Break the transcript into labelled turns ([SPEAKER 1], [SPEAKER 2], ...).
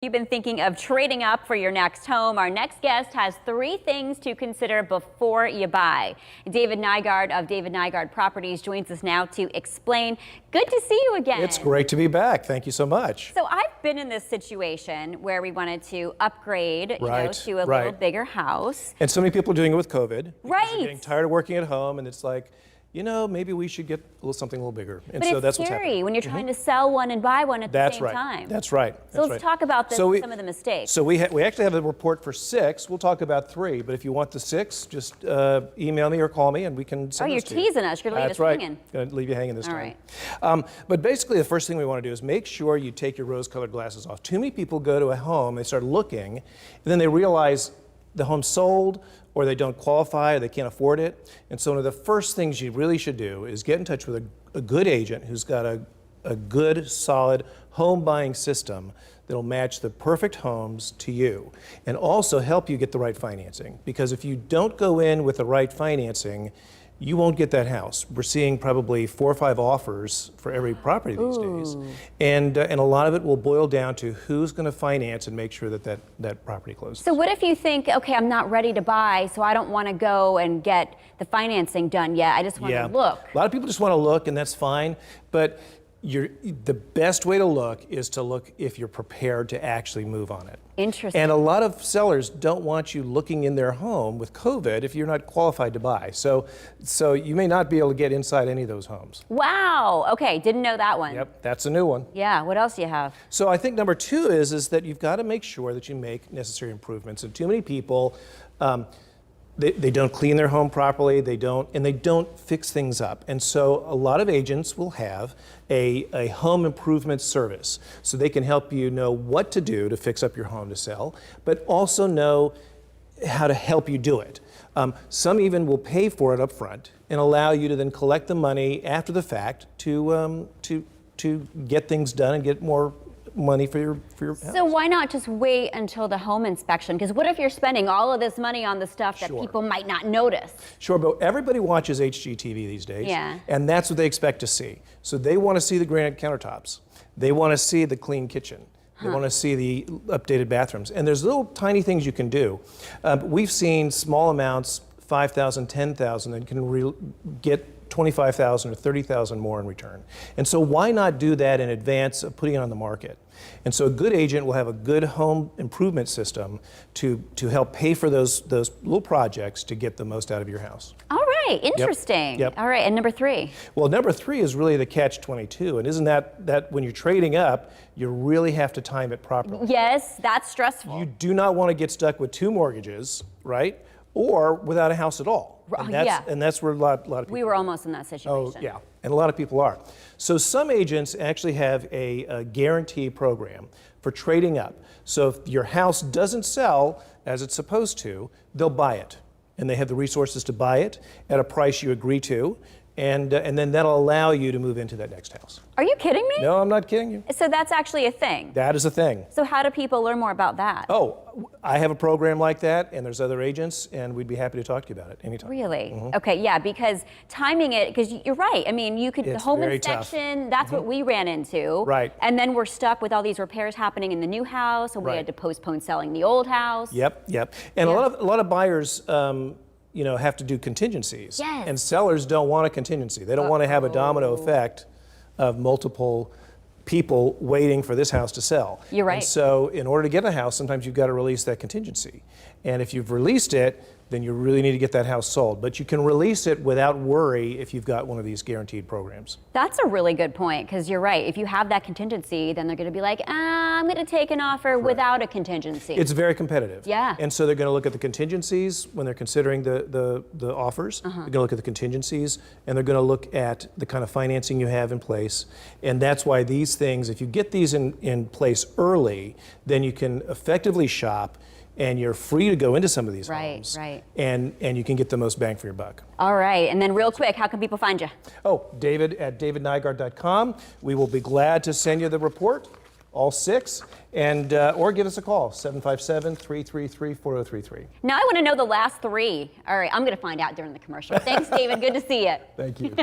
[SPEAKER 1] You've been thinking of trading up for your next home. Our next guest has 3 things to consider before you buy. David Nygaard of David Nygaard Properties joins us now to explain. Good to see you again.
[SPEAKER 2] It's great to be back. Thank you so much.
[SPEAKER 1] So I've been in this situation where we wanted to upgrade to a little bigger house.
[SPEAKER 2] And so many people are doing it with COVID.
[SPEAKER 1] Right.
[SPEAKER 2] They're getting tired of working at home, and it's like, you know, maybe we should get something a little bigger. And
[SPEAKER 1] but
[SPEAKER 2] so
[SPEAKER 1] it's
[SPEAKER 2] that's what's
[SPEAKER 1] scary
[SPEAKER 2] happening.
[SPEAKER 1] when you're trying to sell one and buy one at the same time.
[SPEAKER 2] That's right.
[SPEAKER 1] So let's talk about this, some of the mistakes.
[SPEAKER 2] So we actually have a report for 6. We'll talk about 3, but if you want the 6, just email me or call me and we can send
[SPEAKER 1] you're
[SPEAKER 2] those to you.
[SPEAKER 1] teasing us. You're going to leave us hanging.
[SPEAKER 2] Going to leave you hanging this
[SPEAKER 1] All
[SPEAKER 2] time.
[SPEAKER 1] right.
[SPEAKER 2] But basically the first thing we want to do is make sure you take your rose-colored glasses off. Too many people go to a home, they start looking, and then they realize the home's sold, or they don't qualify, or they can't afford it. And so one of the first things you really should do is get in touch with a good agent who's got a good, solid home buying system that'll match the perfect homes to you, and also help you get the right financing. Because if you don't go in with the right financing, you won't get that house. We're seeing probably 4 or 5 offers for every property these days. And a lot of it will boil down to who's going to finance and make sure that property closes.
[SPEAKER 1] So what if you think, okay, I'm not ready to buy, so I don't want to go and get the financing done yet. I just want to look.
[SPEAKER 2] A lot of people just want to look, and that's fine. But the best way to look is to look if you're prepared to actually move on it.
[SPEAKER 1] Interesting.
[SPEAKER 2] And a lot of sellers don't want you looking in their home with COVID if you're not qualified to buy. So you may not be able to get inside any of those homes.
[SPEAKER 1] Wow. Okay, didn't know that one.
[SPEAKER 2] Yep, that's a new one.
[SPEAKER 1] Yeah, what else do you have?
[SPEAKER 2] So I think number 2 is that you've got to make sure that you make necessary improvements. And too many people, they don't clean their home properly, they don't fix things up. And so a lot of agents will have a home improvement service. So they can help you know what to do to fix up your home to sell, but also know how to help you do it. Some even will pay for it up front and allow you to then collect the money after the fact to get things done and get more money for your house.
[SPEAKER 1] So why not just wait until the home inspection? Because what if you're spending all of this money on the stuff that people might not notice? Sure,
[SPEAKER 2] but everybody watches HGTV these days, and that's what they expect to see. So they want to see the granite countertops. They want to see the clean kitchen. They want to see the updated bathrooms. And there's little tiny things you can do. We've seen small amounts, $5,000, $10,000, and can get $25,000 or $30,000 more in return. And so why not do that in advance of putting it on the market? And so a good agent will have a good home improvement system to help pay for those little projects to get the most out of your house.
[SPEAKER 1] All right, interesting.
[SPEAKER 2] Yep.
[SPEAKER 1] All right, and number 3?
[SPEAKER 2] Well, number 3 is really the catch-22, and isn't that when you're trading up, you really have to time it properly.
[SPEAKER 1] Yes, that's stressful.
[SPEAKER 2] You do not want to get stuck with 2 mortgages, right? Or without a house at all. And that's where a lot of people
[SPEAKER 1] We were almost in that situation.
[SPEAKER 2] Oh, yeah, and a lot of people are. So some agents actually have a guarantee program for trading up. So if your house doesn't sell as it's supposed to, they'll buy it. And they have the resources to buy it at a price you agree to. And then that'll allow you to move into that next house.
[SPEAKER 1] Are you kidding me?
[SPEAKER 2] No, I'm not kidding you.
[SPEAKER 1] So that's actually a thing?
[SPEAKER 2] That is a thing.
[SPEAKER 1] So how do people learn more about that?
[SPEAKER 2] Oh, I have a program like that, and there's other agents, and we'd be happy to talk to you about it anytime.
[SPEAKER 1] Really? Okay, yeah, because timing it, because you're right. I mean, you could, the home inspection, that's what we ran into.
[SPEAKER 2] Right.
[SPEAKER 1] And then we're stuck with all these repairs happening in the new house, and we had to postpone selling the old house.
[SPEAKER 2] Yep. And a lot of buyers, have to do contingencies.
[SPEAKER 1] Yes.
[SPEAKER 2] And sellers don't want a contingency. They don't want to have a domino effect of multiple people waiting for this house to sell.
[SPEAKER 1] You're right.
[SPEAKER 2] And so in order to get a house, sometimes you've got to release that contingency. And if you've released it, then you really need to get that house sold. But you can release it without worry if you've got one of these guaranteed programs.
[SPEAKER 1] That's a really good point, because you're right. If you have that contingency, then they're going to be like, I'm going to take an offer without a contingency.
[SPEAKER 2] It's very competitive.
[SPEAKER 1] Yeah.
[SPEAKER 2] And so they're going to look at the contingencies when they're considering the offers. They're going to look at the contingencies, and they're going to look at the kind of financing you have in place. And that's why these things, if you get these in place early, then you can effectively shop, and you're free to go into some of these homes.
[SPEAKER 1] Right.
[SPEAKER 2] And you can get the most bang for your buck.
[SPEAKER 1] All right, and then real quick, how can people find you?
[SPEAKER 2] Oh, David at davidnygaard.com. We will be glad to send you the report, all 6, and or give us a call, 757-333-4033.
[SPEAKER 1] Now I want to know the last 3. All right, I'm going to find out during the commercial. Thanks, David. Good to see you.
[SPEAKER 2] Thank you.